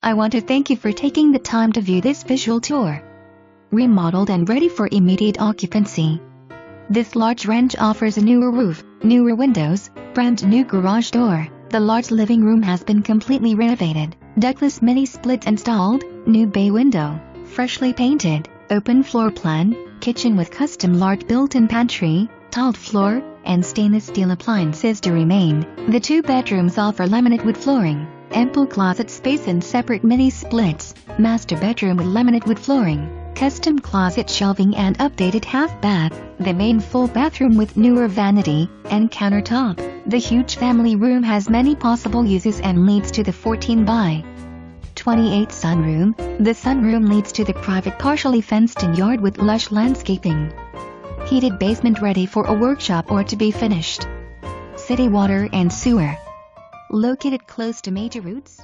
I want to thank you for taking the time to view this visual tour. Remodeled and ready for immediate occupancy. This large ranch offers a newer roof, newer windows, brand new garage door. The large living room has been completely renovated, ductless mini splits installed, new bay window, freshly painted, open floor plan, kitchen with custom large built-in pantry, tiled floor, and stainless steel appliances to remain. The 2 bedrooms offer laminate wood flooring, ample closet space and separate mini splits, master bedroom with laminate wood flooring, custom closet shelving and updated half bath, the main full bathroom with newer vanity and countertop. The huge family room has many possible uses and leads to the 14 by 28 sunroom. The sunroom leads to the private partially fenced-in yard with lush landscaping. Heated basement ready for a workshop or to be finished. City water and sewer. Located close to major routes.